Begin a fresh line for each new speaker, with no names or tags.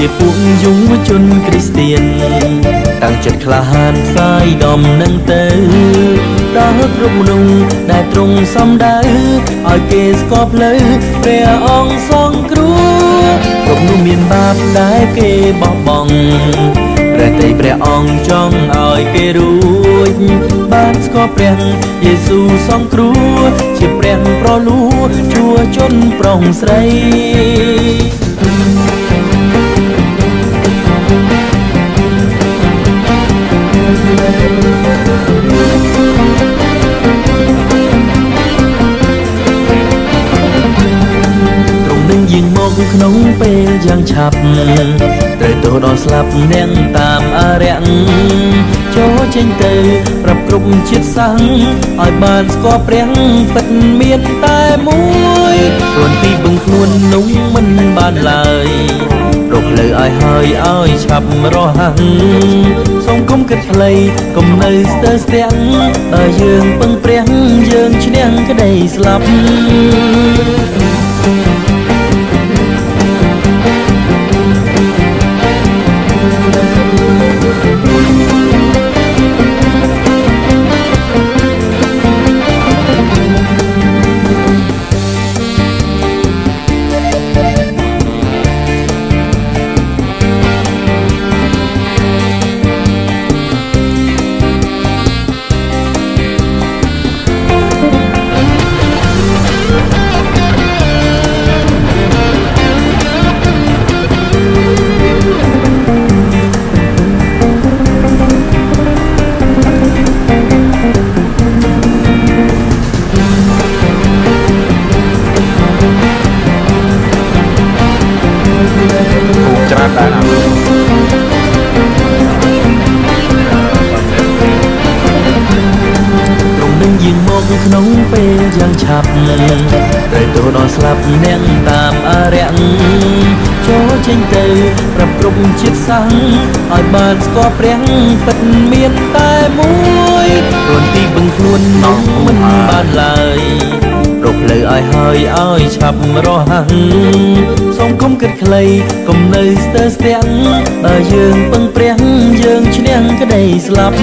ជាពួកយុវជនគ្រីស្ទានតាំងចិត្តក្លាហានផ្សាយដំណឹងទៅដល់គ្រប់មនុស្សដែលទ្រង់សំដៅឲ្យគេស្គាល់ផ្លូវព្រះអង្គសង្គ្រោះគ្រប់នោះមានបាបដែលគេបោះបង់ព្រះតីព្រះអង្គចង់ឲ្យគេរួចបានស្គាល់ព្រះយេស៊ូវសង្គ្រោះជាព្រះប្រលួជួជនប្រុងស្រីយាងមកក្នុងពេលយ៉ាងឆាប់ត្រូវទោសដល់ស្លាប់អ្នកតាមអរិយចូលចេញទៅប្រាប់គ្រប់ជាតិសាសន៍ឲ្យបានស្គាល់ព្រះពិតមានតែមួយគ្រាន់ពីបឹងខ្លួននោះមិនបានឡើយរកលើឲ្យហើយឲ្យឆាប់រហ័សសូមកុំគិតខ្លីកុំនៅស្ទើរស្ទាំងបើយើងពឹងព្រះយើងឈ្នះក្តីស្លាប់យាងមកក្នុងពេលយ៉ាងឆាប់ត្រូវទោសដល់ស្លាប់អ្នកតាមអរិយចូលចេញទៅប្រាប់គ្រប់ជាតិសាសន៍ឲ្យបានស្គាល់ព្រះពិតមានតែមួយគ្រាន់ទីបឹងខ្លួននោះមិនបានឡើយរកផ្លូវឲ្យហើយឲ្យឆាប់រហ័សសូមកុំគិតខ្លីកុំនៅស្ទើរស្ទាំងបើយើងពឹងព្រះយើងឈ្នះក្តីស្លាប់